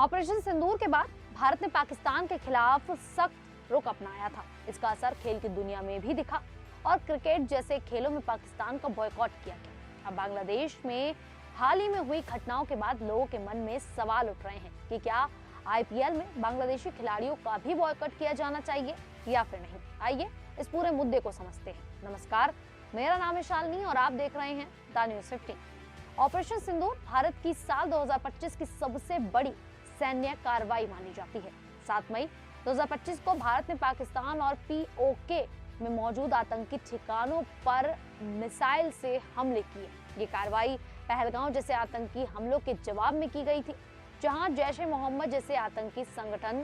Operation सिंदूर के बाद भारत ने पाकिस्तान के खिलाफ सख्त रुख अपनाया था। इसका असर खेल की दुनिया में भी दिखा और क्रिकेट जैसे खेलों में पाकिस्तान का बॉयकॉट किया गया। अब बांग्लादेश में हाल ही में हुई घटनाओं के बाद लोगों के मन में सवाल उठ रहे हैं कि क्या आईपीएल में बांग्लादेशी खिलाड़ियों का भी बॉयकॉट किया जाना चाहिए या फिर नहीं। आइए इस पूरे मुद्दे को समझते हैं। नमस्कार, मेरा नाम है शालिनी और आप देख रहे हैं द न्यूज़ 15। ऑपरेशन सिंदूर भारत की साल 2025 की सबसे बड़ी सैन्य कार्रवाई मानी जाती है। 7 मई 2025 को भारत ने पाकिस्तान और पीओके में मौजूद आतंकी ठिकानों पर मिसाइल से हमले किए। ये कार्रवाई पहलगांव जैसे आतंकी हमलों के जवाब में की गई थी, जहां जैश ए मोहम्मद जैसे आतंकी संगठन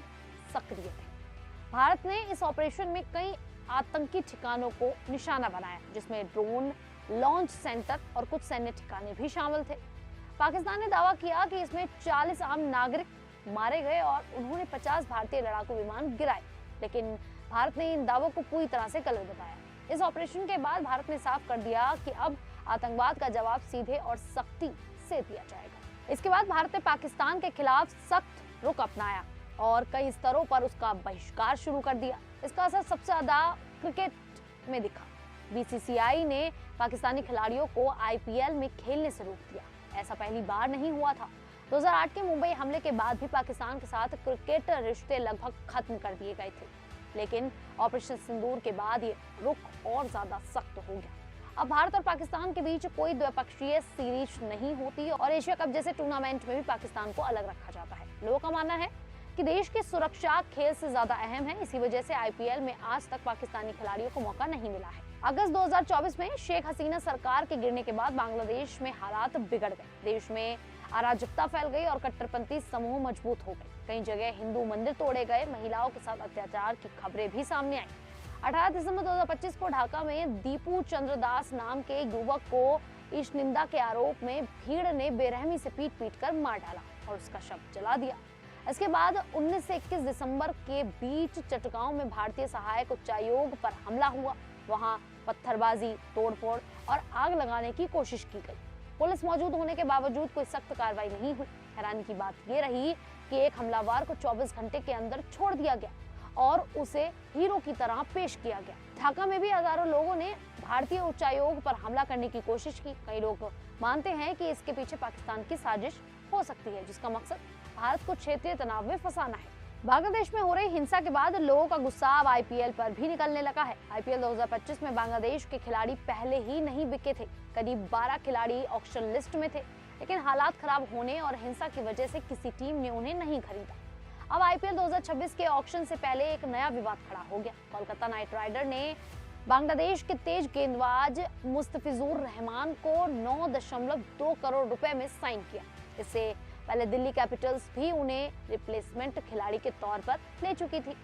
सक्रिय थे। भारत ने इस ऑपरेशन में कई आतंकी ठिकानों को निशाना बनाया, जिसमें ड्रोन लॉन्च सेंटर और कुछ सैन्य ठिकाने भी शामिल थे। पाकिस्तान ने दावा किया कि इसमें 40 आम नागरिक मारे गए और उन्होंने 50 भारतीय लड़ाकू विमान गिराए, लेकिन भारत ने इन दावों को पूरी तरह से गलत बताया। इस ऑपरेशन के बाद भारत ने साफ कर दिया कि अब आतंकवाद का जवाब सीधे और सख्ती से दिया जाएगा। इसके बाद भारत ने पाकिस्तान के खिलाफ सख्त रुख अपनाया और कई स्तरों पर उसका बहिष्कार शुरू कर दिया। इसका असर सबसे ज्यादा क्रिकेट में दिखा। बीसीसीआई ने पाकिस्तानी खिलाड़ियों को आईपीएल में खेलने से रोक दिया। ऐसा पहली बार नहीं हुआ था। 2008 के मुंबई हमले के बाद भी पाकिस्तान के साथ क्रिकेट रिश्ते लगभग खत्म कर दिए गए थे, लेकिन ऑपरेशन सिंदूर के बाद ये रुख और ज्यादा सख्त हो गया। अब भारत और पाकिस्तान के बीच कोई द्विपक्षीय सीरीज नहीं होती और एशिया कप जैसे टूर्नामेंट में भी पाकिस्तान को अलग रखा जाता है। लोगों का मानना है कि देश की सुरक्षा खेल से ज्यादा अहम है। इसी वजह से आईपीएल में आज तक पाकिस्तानी खिलाड़ियों को मौका नहीं मिला है। अगस्त 2024 में शेख हसीना सरकार के गिरने के बाद बांग्लादेश में हालात बिगड़ गए। देश में अराजकता फैल गई और कट्टरपंथी समूह मजबूत हो गए। कई जगह हिंदू मंदिर तोड़े गए, महिलाओं के साथ अत्याचार की खबरें भी सामने आई। 18 दिसंबर 2025 को ढाका में दीपू चंद्रदास नाम के युवक को ईशनिंदा के आरोप में भीड़ ने बेरहमी से पीट कर मार डाला और उसका शव जला दिया। इसके बाद 19 से 21 दिसंबर के बीच चटगांव में भारतीय सहायक उच्चायोग पर हमला हुआ। वहां पत्थरबाजी, तोड़फोड़ और आग लगाने की कोशिश की गई। पुलिस मौजूद होने के बावजूद कोई सख्त कार्रवाई नहीं हुई। हैरानी की बात यह रही कि एक हमलावर को 24 घंटे के अंदर छोड़ दिया गया और उसे हीरो की तरह पेश किया गया। ढाका में भी हजारों लोगों ने भारतीय उच्चायोग पर हमला करने की कोशिश की। कई लोग मानते हैं कि इसके पीछे पाकिस्तान की साजिश हो सकती है, जिसका मकसद भारत को क्षेत्रीय तनाव में फंसाना है। बांग्लादेश में हो रही हिंसा के बाद लोगों का गुस्सा अब आईपीएल पर भी निकलने लगा है। आईपीएल 2025 में बांग्लादेश के खिलाड़ी पहले ही नहीं बिके थे। करीब 12 खिलाड़ी ऑक्शन लिस्ट में थे, लेकिन हालात खराब होने और हिंसा की वजह से किसी टीम ने उन्हें नहीं खरीदा। अब आईपीएल 2026 के ऑक्शन से पहले एक नया विवाद खड़ा हो गया। कोलकाता नाइट राइडर ने बांग्लादेश के तेज गेंदबाज मुस्तफिजुर रहमान को 9.2 करोड़ रुपए में साइन किया। इससे पहले दिल्ली कैपिटल्स भी उन्हें रिप्लेसमेंट खिलाड़ी के तौर पर ले चुकी थी।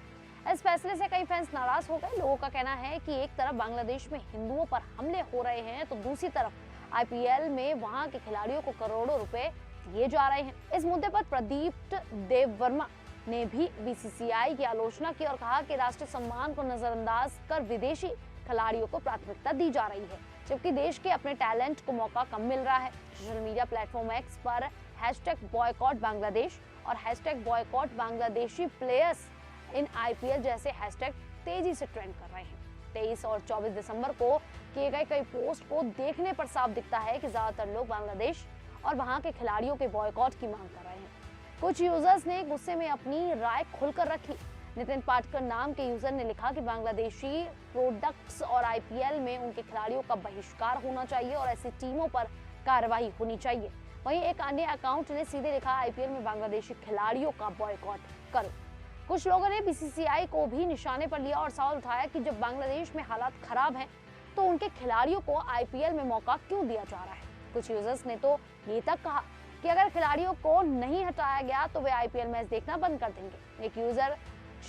इस फैसले से कई फैंस नाराज हो गए। लोगों का कहना है कि एक तरफ बांग्लादेश में हिंदुओं पर हमले हो रहे हैं, तो दूसरी तरफ आईपीएल में वहां के खिलाड़ियों को करोड़ों रुपए दिए जा रहे हैं। इस मुद्दे पर प्रदीप देववर्मा ने भी बीसीसीआई की आलोचना की और कहा कि राष्ट्रीय सम्मान को नजरअंदाज कर विदेशी खिलाड़ियों को प्राथमिकता दी जा रही है, जबकि देश के अपने टैलेंट को मौका कम मिल रहा है। सोशल मीडिया प्लेटफॉर्म एक्स पर #बॉयकॉट बांग्लादेश और #boycott Bangladeshi players in IPL जैसे हैशटैग तेजी से ट्रेंड कर रहे हैं। 23 और 24 दिसंबर को किए गए कई पोस्ट को देखने पर साफ दिखता है कि ज्यादातर लोग बांग्लादेश और वहां के खिलाड़ियों के बॉयकॉट की मांग कर रहे हैं। कुछ यूजर्स ने गुस्से में अपनी राय खुलकर रखी। नितिन पाटकर नाम के यूजर ने लिखा कि बांग्लादेशी प्रोडक्ट्स और आईपीएल में उनके खिलाड़ियों का बहिष्कार होना चाहिए और ऐसी टीमों पर कार्रवाई होनी चाहिए। वहीं एक अन्य अकाउंट ने सीधे लिखा, आईपीएल में बांग्लादेशी खिलाड़ियों का बॉयकॉट करो। कुछ लोगों ने बीसीसीआई को भी निशाने पर लिया और सवाल उठाया कि जब बांग्लादेश में हालात खराब हैं, तो उनके खिलाड़ियों को आईपीएल में मौका क्यों दिया जा रहा है। कुछ यूजर्स ने तो ये तक कहा कि अगर खिलाड़ियों को नहीं हटाया गया तो वे आईपीएल मैच देखना बंद कर देंगे। एक यूजर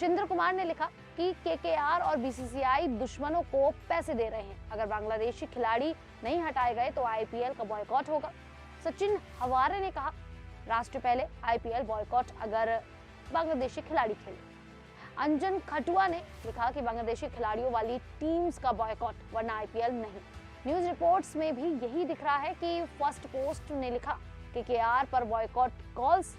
शिंद्र कुमार ने लिखा कि केकेआर और बीसीसीआई दुश्मनों को पैसे दे रहे हैं। अगर बांग्लादेशी खिलाड़ी नहीं हटाए गए तो आईपीएल का बॉयकॉट होगा। सचिन हवारे ने कहा, राष्ट्र पहले, आईपीएल बॉयकॉट अगर बांग्लादेशी खिलाड़ी खेले। अंजन खटुआ ने लिखा कि बांग्लादेशी खिलाड़ियों वाली टीम्स का बॉयकॉट, वरना आईपीएल नहीं। न्यूज रिपोर्ट्स में भी यही दिख रहा है कि फर्स्ट पोस्ट ने लिखा केकेआर पर बॉयकॉट कॉल्स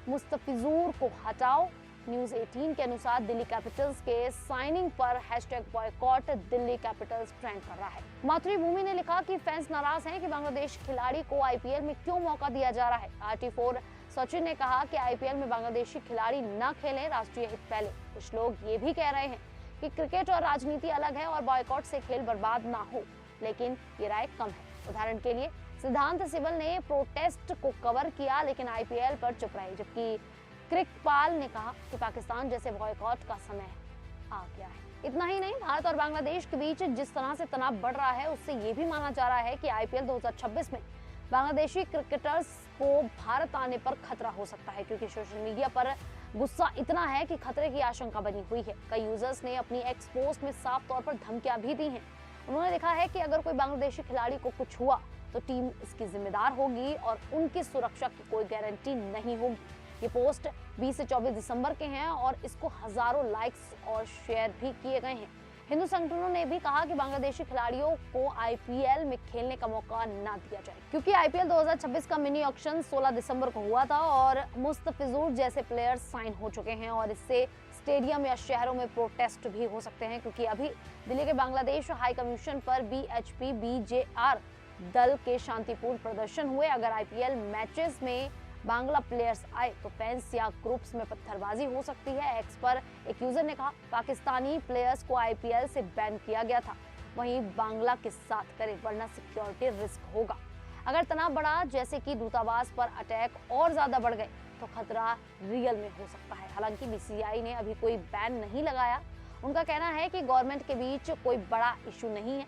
मुस्तफिजूर को हटाओ। न्यूज 18 के अनुसार दिल्ली कैपिटल्स के साइनिंग पर #बॉयकॉट दिल्ली कैपिटल्स ट्रेंड कर रहा है। मातृभूमि ने लिखा कि फैंस नाराज हैं कि बांग्लादेश खिलाड़ी को आईपीएल में क्यों मौका दिया जा रहा है। RT4 सचिन ने कहा कि आईपीएल में बांग्लादेशी खिलाड़ी न खेलें, राष्ट्रीय हित पहले। कुछ लोग ये भी कह रहे हैं कि क्रिकेट और राजनीति अलग है और बॉयकॉट से खेल बर्बाद ना हो, लेकिन ये राय कम है। उदाहरण के लिए सिद्धांत सिबल ने प्रोटेस्ट को कवर किया लेकिन आईपीएल पर चुप रहे, जबकि क्रिकपाल ने कहा कि पाकिस्तान जैसे बॉयकॉट का समय आ गया है। इतना ही नहीं, भारत और बांग्लादेश के बीच जिस तरह से तनाव बढ़ रहा है उससे ये भी माना जा रहा है कि आईपीएल 2026 में बांग्लादेशी क्रिकेटर्स को भारत आने पर खतरा हो सकता है, क्योंकि सोशल मीडिया पर गुस्सा इतना है कि खतरे की आशंका बनी हुई है। कई यूजर्स ने अपनी एक्स पोस्ट में साफ तौर पर धमकियां भी दी हैं। उन्होंने लिखा है कि अगर कोई बांग्लादेशी खिलाड़ी को कुछ हुआ तो टीम इसकी जिम्मेदार होगी और उनकी सुरक्षा की कोई गारंटी नहीं होगी। ये पोस्ट 20 से 24 दिसंबर के हैं और इसको हजारों लाइक्स और शेयर भी किए गए हैं। हिंदू संगठनों ने भी कहा कि बांग्लादेशी खिलाड़ियों को आईपीएल में खेलने का मौका ना दिया जाए, क्योंकि आईपीएल 2026 का मिनी ऑक्शन 16 दिसंबर को हुआ था और मुस्तफिजूर जैसे प्लेयर्स साइन हो चुके हैं और इससे स्टेडियम या शहरों में प्रोटेस्ट भी हो सकते हैं, क्योंकि अभी दिल्ली के बांग्लादेश हाई कमीशन पर BHP-BJR दल के शांतिपूर्ण प्रदर्शन हुए। अगर आईपीएल मैचेस में बांग्ला प्लेयर्स आए तो फैंस या ग्रुप्स में पत्थरबाजी हो सकती है। एक्स पर एक यूजर ने कहा, पाकिस्तानी प्लेयर्स को आईपीएल से बैन किया गया था, वहीं बांग्ला के साथ करें वरना सिक्योरिटी रिस्क होगा। अगर तनाव बढ़ा, जैसे कि दूतावास पर अटैक और ज्यादा बढ़ गए, तो खतरा रियल में हो सकता है। हालांकि बीसीसीआई ने अभी कोई बैन नहीं लगाया। उनका कहना है कि गवर्नमेंट के बीच कोई बड़ा इशू नहीं है।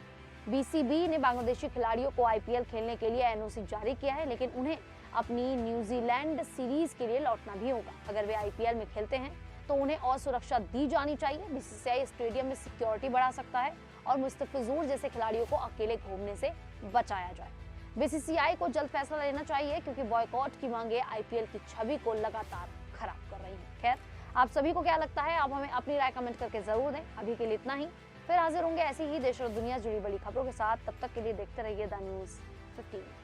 बीसीबी ने बांग्लादेशी खिलाड़ियों को आईपीएल खेलने के लिए एनओसी जारी किया है, लेकिन उन्हें अपनी न्यूजीलैंड सीरीज के लिए लौटना भी होगा। अगर वे आईपीएल में खेलते हैं तो उन्हें और सुरक्षा दी जानी चाहिए। बीसीसीआई स्टेडियम में सिक्योरिटी बढ़ा सकता है और मुस्तफिजूर जैसे खिलाड़ियों को अकेले घूमने से बचाया जाए। बीसीसीआई को जल्द फैसला लेना चाहिए, क्योंकि बॉयकॉट की मांगे आईपीएल की छवि को लगातार खराब कर रही हैं। खैर, आप सभी को क्या लगता है? आप हमें अपनी राय कमेंट करके जरूर दें। अभी के लिए इतना ही, फिर हाजिर होंगे ऐसी ही देश और दुनिया जुड़ी बड़ी खबरों के साथ। तब तक के लिए देखते रहिए द न्यूज़ 15।